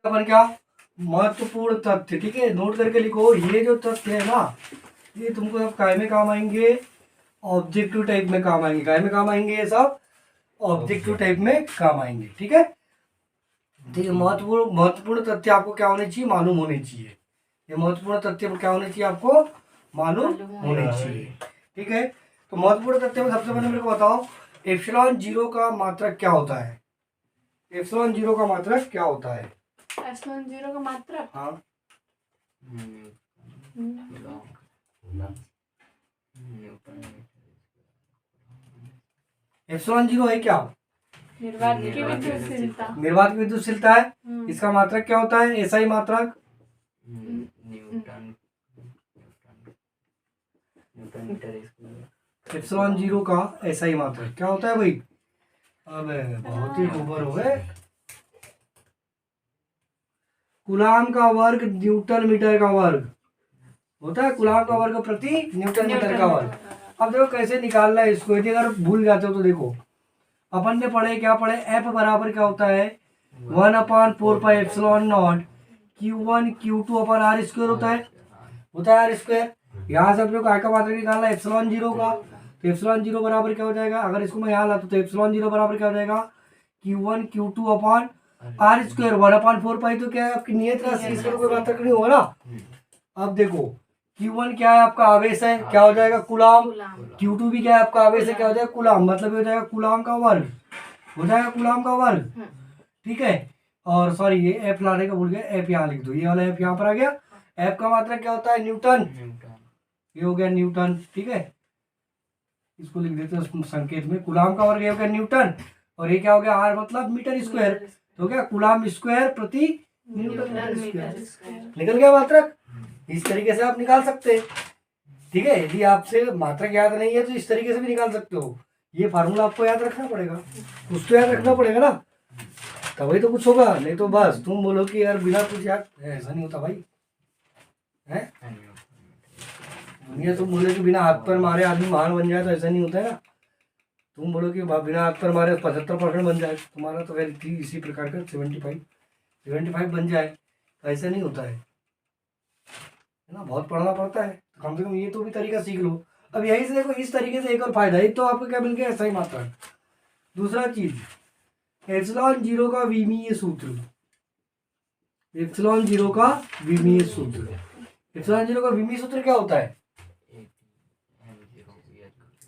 अपन क्या महत्वपूर्ण तथ्य, ठीक है, नोट करके लिखो। ये जो तथ्य है ना, ये तुमको अब काय में काम आएंगे, ऑब्जेक्टिव टाइप में काम आएंगे। काय में काम आएंगे ये सब? ऑब्जेक्टिव टाइप में काम आएंगे, ठीक है। ठीक है, महत्वपूर्ण तथ्य आपको क्या होने चाहिए? मालूम होने चाहिए। ये महत्वपूर्ण तथ्य क्या होने चाहिए? आपको मालूम होने चाहिए, ठीक है। तो महत्वपूर्ण तथ्य में सबसे पहले मेरे को बताओ, एप्सिलॉन जीरो का मात्रक क्या होता है? एप्सिलॉन जीरो का मात्रक क्या होता है? एप्सिलॉन जीरो का मात्रक, हाँ, एप्सिलॉन जीरो है क्या? निर्वात की विद्युतशीलता। निर्वात की विद्युतशीलता है। इसका मात्रक क्या होता है? ऐसा ही मात्रक एप्सिलॉन जीरो का ऐसा ही मात्रक क्या होता है भाई? अबे बहुत ही ऊपर हो गए। कूलाम का वर्ग न्यूटन मीटर का वर्ग होता है। कूलाम का वर्ग प्रति न्यूटन मीटर का वर्ग। अब देखो कैसे निकालना है इसको, यदि अगर भूल जाते हो तो देखो, अपन ने पढ़े क्या पढ़े? एफ बराबर क्या होता है? 1/4 epsilon naught Q1 Q2 upon R square होता है आर स्क्वायर। यहाँ से अपने को का मात्रक निकालना है एप्सिलॉन जीरो का। तो एप्सिलॉन जीरो बराबर क्या हो जाएगा? अगर इसको मैं यहाँ लाता तो एप्सिलॉन जीरो बराबर क्या हो जाएगा? Q1 Q2 upon are square. 1/4 तो क्या है? आपकी नियत राशि, इसका कोई मात्रक नहीं होगा ना। अब देखो Q1 क्या है? आपका आवेश है, क्या हो जाएगा? कूलाम। Q2 भी क्या है? आपका आवेश है, क्या हो जाएगा? कूलाम। मतलब हो जाएगा कूलाम का वर्ग, हो जाएगा कूलाम का वर्ग, ठीक है। और सॉरी, ये एफ लाने का भूल गया, एफ यहाँ लिख दो, ये वाला एफ यहाँ पर आ गया। एफ का मात्रक क्या होता है? न्यूटन। ये हो गया न्यूटन, ठीक है। इसको लिख देते हैं संकेत में, कूलाम का वर्ग ये हो गया न्यूटन, और ये क्या हो गया? आर मतलब मीटर स्क्वायर। तो क्या? कूलाम स्क्वायर प्रति न्यूटन मीटर स्क्वायर। निकल गया मात्रक। इस तरीके से आप निकाल सकते हैं, ठीक है। यदि आपसे मात्रक याद नहीं है तो इस तरीके से भी निकाल सकते हो। ये फार्मूला आपको याद रखना पड़ेगा, कुछ तो याद रखना पड़ेगा ना, तभी तो कुछ होगा। नहीं तो बस तुम बोलो कि यार बिना कुछ याद, ऐसा नहीं होता भाई, है दुनिया। तुम बोले कि बिना हाथ पर मारे आदमी महान बन जाए, तो ऐसा नहीं होता है ना। तुम बोलो कि बिना हाथ पर मारे 75% बन जाए, तुम्हारा तो फिर इसी प्रकार का 75 बन जाए, तो ऐसा नहीं होता है ना। बहुत पढ़ना पड़ता है, तो कम से कम ये तो भी तरीका सीख लो। अब यहीं से देखो, इस तरीके से एक और फायदा, एक तो आपको क्या मिल गया? ऐसा ही मात्रा। दूसरा चीज, एप्सिलॉन जीरो का विमीय सूत्र। एप्सिलॉन जीरो का विमीय सूत्र, एप्सिलॉन जीरो का विमीय सूत्र क्या होता है?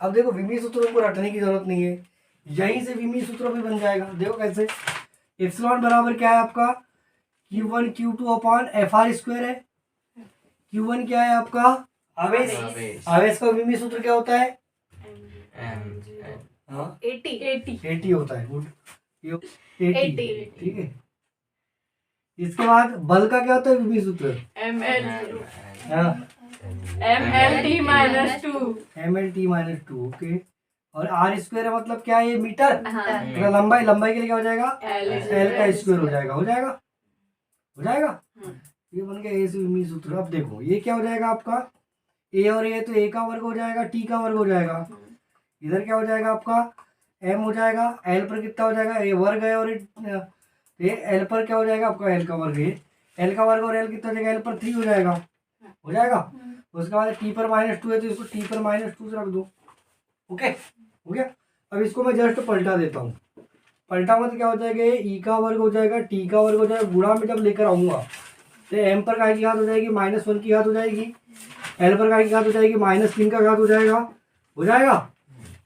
अब देखो, विमीय सूत्रों को रटने की जरूरत नहीं है, यहीं से विमीय सूत्र भी बन जाएगा। देखो कैसे, एप्सिलॉन बराबर क्या है आपका? Q1 Q2 upon F R square है। Q1 क्या है आपका? आवेश। आवेश का विमीय सूत्र क्या होता है? हाँ, 80 होता है। गुड, 80, ठीक है। इसके बाद बल का क्या होता है विमीय सूत्र? MLT-2, okay. और आर स्क्वायर मतलब क्या है? ये मीटर। तो लंबाई के लिए क्या हो जाएगा? एल का स्क्वायर हो जाएगा, ये बन गया ए से विमीय सूत्र। अब देखो ये क्या हो जाएगा आपका? ए और ए, तो ए का वर्ग हो जाएगा, टी का वर्ग हो जाएगा। इधर क्या हो जाएगा आपका? एम हो जाएगा। एल पर कितना हो जाएगा? ए वर्ग है, और ये एल पर क्या हो जाएगा आपका? एल का वर्ग है। एल का वर्ग और एल कितना हो जाएगा? एल पर 3 हो जाएगा, उसके बाद टी पर -2 है, तो इसको टी पर -2 से रख दो। ओके, हो गया। अब इसको मैं जस्ट पलटा देता हूँ। पलटा मतलब क्या हो जाएगा? ई का वर्ग हो जाएगा, टी का वर्ग हो जाएगा, गुणा में जब लेकर आऊंगा तो एम पर काय की घात हो जाएगी? -1 की घात हो जाएगी। एल पर काय की घात हो जाएगी? -3 का घात हो जाएगा,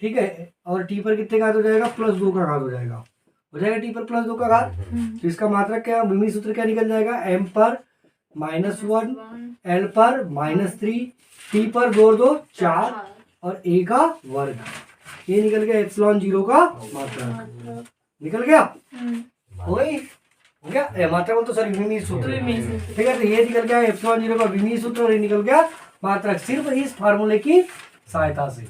ठीक है। और टी पर कितने घात हो जाएगा? +2 का घात हो जाएगा, टी पर +2 का घात। तो इसका मात्रक क्या? विमीय सूत्र क्या निकल जाएगा? एम पर -1, एल पर -3, टी पर 2 2 4, और ए का वर्ग। ये निकल गया एप्सिलॉन जीरो का मात्रक, निकल गया। हो गया मात्रा बोल तो सर विमीय सूत्र, ठीक है। तो ये निकल गया एप्सिलॉन जीरो का विमीय सूत्र, और ये निकल गया मात्रक, सिर्फ इस फार्मूले की सहायता से।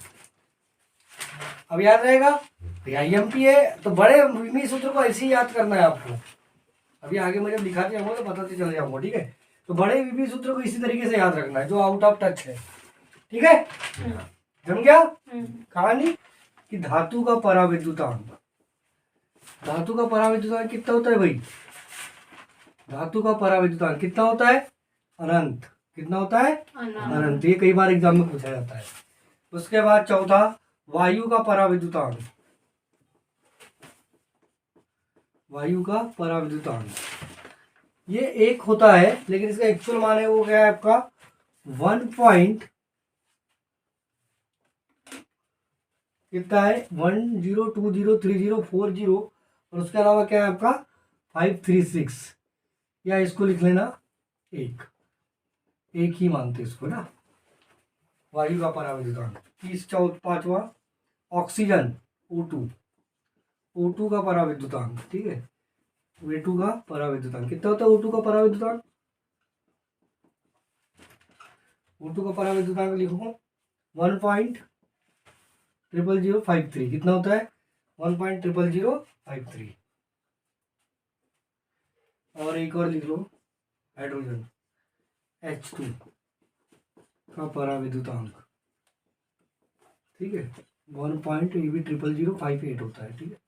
अब याद रहेगा, IMP है तो बड़े विमीय सूत्र को ऐसे ही याद करना है आपको। अभी आगे मैं जब दिखाते जाऊंगा तो पता चल जाऊंगा, ठीक है। तो बड़े विमीय सूत्र को इसी तरीके से याद रखना है, जो आउट ऑफ टच है, ठीक है। जम गया कहानी कि धातु का पराविद्युतांक, कितना होता है भाई? धातु का पराविद्युतांक कितना होता है? अनंत। कितना होता है? अनंत। अनंत। ये कई बार एग्जाम में पूछा जाता है। उसके बाद चौथा, वायु का पराविद्युतांक। वायु का पराविद्युतांक ये 1 होता है, लेकिन इसका एक्चुअल मान है वो क्या है आपका 1 पॉइंट कितना है 10203040 और उसके अलावा क्या है आपका 536, या इसको लिख लेना 1 ही मानते इसको ना, वायु का पराविद्युतांक। 5वां ऑक्सीजन O2 का पराविद्युतांक, ठीक है, O2 का पराविद्युतांक कितना होता है? O2 का पराविद्युतांक, O2 का पराविद्युतांक लिखो 1.00053। कितना होता है? 1.00053। और एक और लिख लो हाइड्रोजन H2 का पराविद्युतांक, ठीक है, 1.00058 होता है, ठीक है।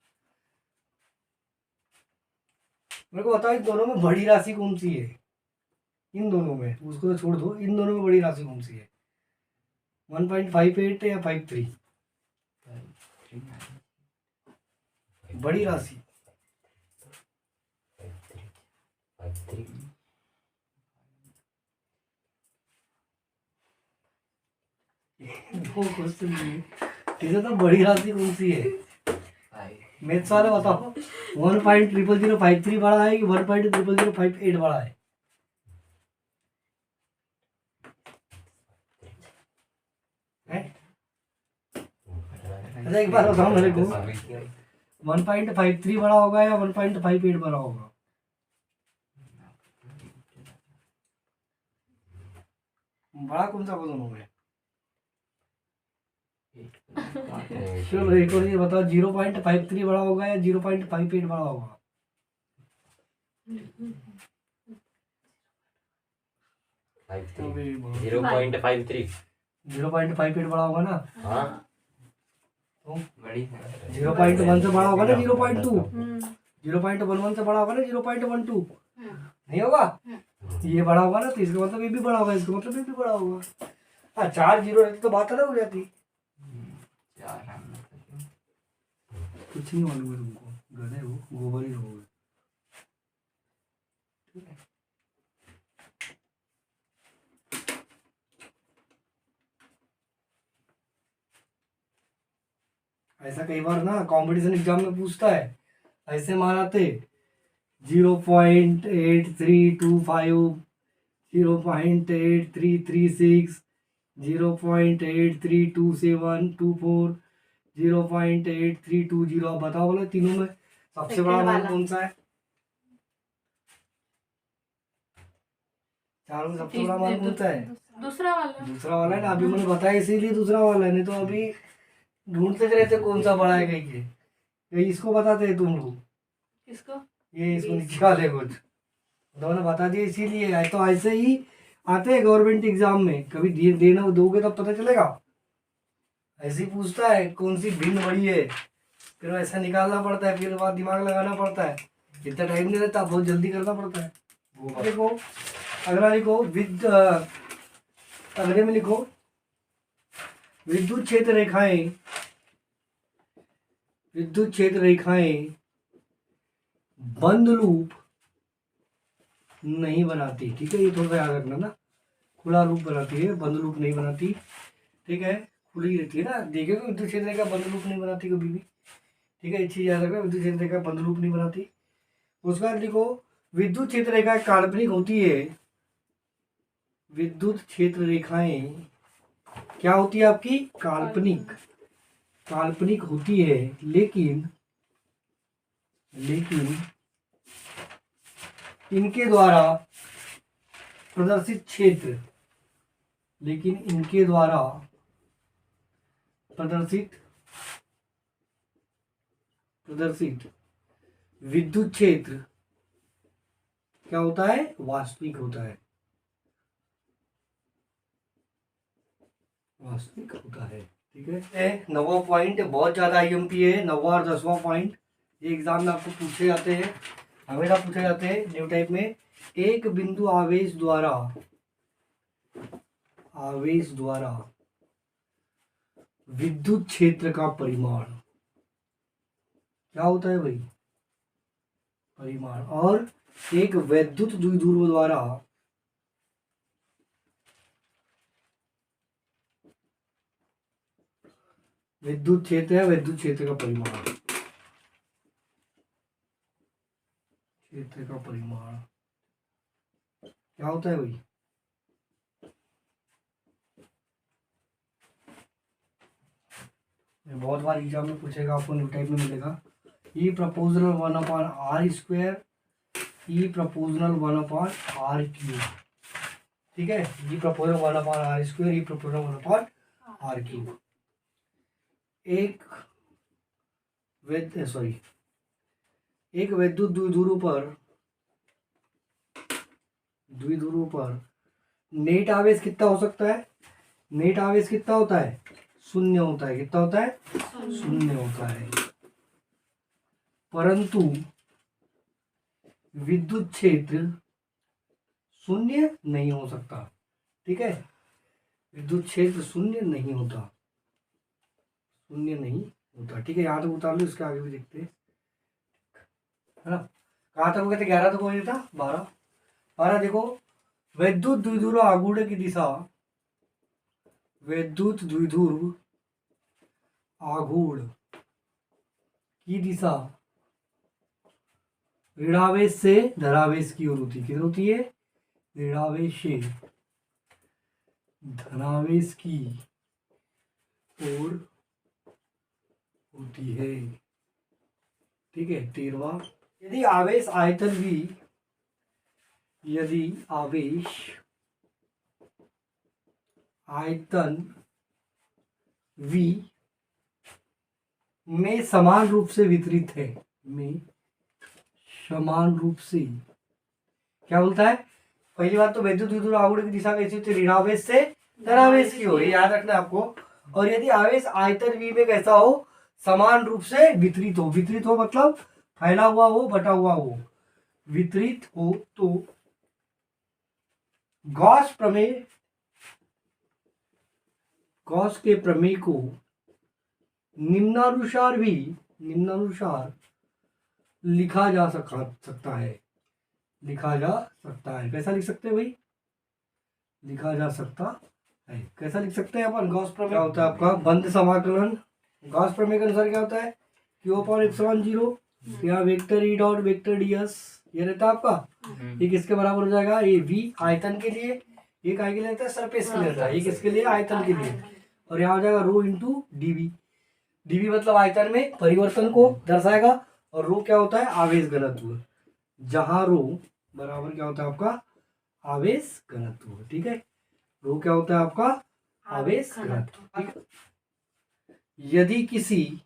मेरे को बताओ इन दोनों में बड़ी राशि कौन सी है? इन दोनों में, उसको तो छोड़ दो, इन दोनों में बड़ी राशि कौन सी है? 1.58 या 53? बड़ी राशि दो क्वेश्चन इसे तो बड़ी राशि कौन सी है? मैथ्स वाले बताओ 1.00053 बड़ा है कि 1.00058 बड़ा है? अच्छा एक बार बताओ मेरे को 1.53 बड़ा होगा या 1.58 बड़ा होगा? बड़ा कौन सा दोनों में? चलो एक और ये बताओ 0.53 बड़ा होगा या 0.58 बड़ा होगा? 0.58 बड़ा होगा ना? हाँ 0.1 से बड़ा होगा ना 0.2? 0.11 से बड़ा होगा ना 0.12? नहीं होगा? ये बड़ा होगा ना, तो इसका मतलब ये भी बड़ा होगा, इसका मतलब ये भी बड़ा होगा। हाँ 4 जीरो रहती तो बात अलग हो जाती। कुछ नहीं मालूम है तुमको, गधे हो, गोबर ही हो। ऐसा कई बार ना कंपटीशन एग्जाम में पूछता है, ऐसे माराते 0.8325, 0.8336, 0.832724, 0.8320। आप बताओ बोले तीनों में सबसे बड़ा मान कौन सा है? चारों में सबसे बड़ा मान कौन सा है? दूसरा वाला है ना, अभी मैंने बताया इसीलिए दूसरा वाला है, नहीं तो अभी ढूंढते रहते कौन सा बड़ा है कहीं के। ये इसको बताते हैं तुम लोग, किसको? ये इसको निकाले कुछ उन्होंने बता दिया, इसीलिए तो ऐसे ही आते हैं गवर्नमेंट एग्जाम में, कभी देना दोगे तब पता चलेगा। ऐसे ही पूछता है कौन सी भिन्न बड़ी है, फिर ऐसा निकालना पड़ता है, फिर बाद दिमाग लगाना पड़ता है, इतना टाइम नहीं रहता, बहुत जल्दी करना पड़ता है। देखो अगला लिखो अगले में लिखो विद्युत क्षेत्र रेखाएं बंद लूप नहीं बनाती, ठीक है, ये थोड़ा सा याद रखना ना, खुला लूप बनाती है, बंद लूप नहीं बनाती, ठीक है, खुली रहती है ना। देखिए विद्युत क्षेत्र रेखा बंद लूप नहीं बनाती कभी भी, ठीक है, इसी याद रखना, विद्युत क्षेत्र रेखा बंद लूप नहीं बनाती। उसके बाद लिखो विद्युत क्षेत्र रेखा काल्पनिक होती है। विद्युत क्षेत्र रेखाएं क्या होती है आपकी? काल्पनिक होती है, लेकिन इनके द्वारा प्रदर्शित क्षेत्र, प्रदर्शित विद्युत क्षेत्र क्या होता है? वास्तविक होता है, ठीक है। 9वां पॉइंट बहुत ज्यादा IMP है, 9वां और 10वां पॉइंट ये एग्जाम में आपको पूछे जाते हैं, हमेशा पूछे जाते हैं न्यू टाइप में एक बिंदु आवेश द्वारा विद्युत क्षेत्र का परिमाण क्या होता है भाई? परिमाण। और एक वैद्युत द्विध्रुव द्वारा विद्युत क्षेत्र है, विद्युत क्षेत्र का परिमाण, क्षेत्र का परिमाण क्या होता है भाई? बहुत बार एग्जाम में पूछेगा, आपको न्यू टाइप में मिलेगा। ई प्रपोजनल 1/r², ई प्रपोजनल 1/r³। ठीक है, ई प्रपोजनल 1/r², ई प्रपोजनल 1/r³। एक वैद्युत द्विध्रुव पर नेट आवेश कितना हो सकता है? नेट आवेश कितना होता है? शून्य होता है। कितना होता है? शून्य होता है। परंतु विद्युत क्षेत्र शून्य नहीं हो सकता। ठीक है, विद्युत क्षेत्र शून्य नहीं होता, शून्य नहीं होता। ठीक है, यहाँ तक उतार लो, इसके आगे भी देखते हैं, है ना। कहाँ तक हो गए थे? 11 तक हो गया था। 12 देखो, वैद्युत द्विध्रुव आघूर्ण की दिशा, वैद्युत द्विध्रुव आघूर्ण की दिशा ऋणावेश से धनावेश की ओर होती है। किधर होती है? ऋणावेश से धनावेश की ओर होती है। ठीक है, 13वां, यदि आवेश आयतन V, यदि आवेश आयतन V में समान रूप से वितरित है, में समान रूप से, क्या बोलता है? पहली बात तो वैद्युत द्विध्रुव आघूर्ण की दिशा कैसी होती है? ऋणावेश से धनावेश की ओर, याद रखना आपको। और यदि आवेश आयतन V में कैसा हो? समान रूप से वितरित हो। वितरित हो मतलब फैला हुआ हो, बटा हुआ हो। वितरित हो तो गॉस के प्रमेय को निम्नानुसार लिखा जा सकता है। लिखा जा सकता है। कैसा लिख सकते हैं भाई? लिखा जा सकता है। कैसा लिख सकते हैं अपन? गॉस प्रमेय क्या होता है आपका? बंद समाकलन। गॉस प्रमेय के अनुसार क्या होता है? Q/ε0, यहाँ vector E dot vector ds ये रहता है आपका। ये किसके बराबर हो जाएगा? ये V आयतन के लिए, ये काय के लिए रहता है? सरफेस के लिए रहता है। ये किसके लिए? आयतन के लिए। और यहाँ हो जाएगा रो इंटू dV। dV मतलब आयतन में परिवर्तन को दर्शाएगा। और रो क्या होता है? आवेश घनत्व। जहां रो बराबर क्या होता है आपका? आवेश घनत्व। ठीक है, रो क्या होता है आपका? आवेश घनत्व। यदि किसी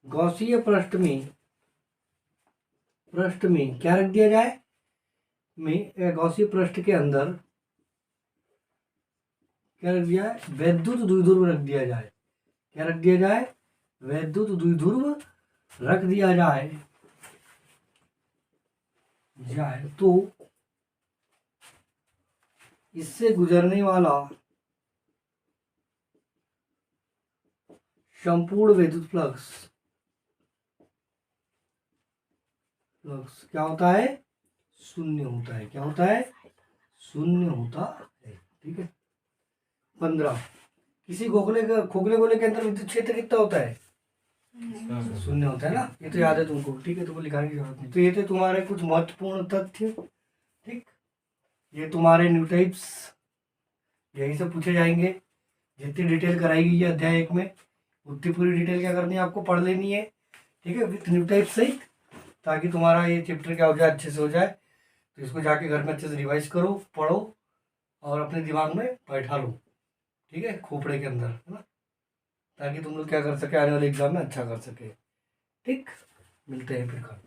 गॉसीय पृष्ठ में क्या रख दिया जाए? में गॉसीय पृष्ठ के अंदर क्या रख दिया है? वैद्युत द्विध्रुव रख दिया जाए। क्या रख दिया जाए? वैद्युत द्विध्रुव रख दिया जाए तो इससे गुजरने वाला संपूर्ण विद्युत फ्लक्स क्या होता है? शून्य होता है। क्या होता है? शून्य होता है। ठीक है। 15, किसी खोखले गोले के अंदर विद्युत क्षेत्र कितना होता है? शून्य होता है ना। ये तो याद है तुमको। ठीक है, तुमको लिखाने की जरूरत नहीं। तो ये थे तुम्हारे कुछ महत्वपूर्ण तथ्य। ठीक, ये तुम्हारे न्यू टाइप्स यही से पूछे जाएंगे। जितनी डिटेल कराई गई है अध्याय 1 में, उतनी पूरी डिटेल क्या करनी है? आपको पढ़ लेनी है। ठीक है, विथ न्यू टाइप सही, ताकि तुम्हारा ये चैप्टर क्या हो जाए? अच्छे से हो जाए। तो इसको जाके घर में अच्छे से रिवाइज करो, पढ़ो और अपने दिमाग में बैठा लो। ठीक है, खोपड़े के अंदर, है ना, ताकि तुम लोग क्या कर सके? आने वाले एग्जाम में अच्छा कर सके। ठीक, मिलते हैं फिर कल।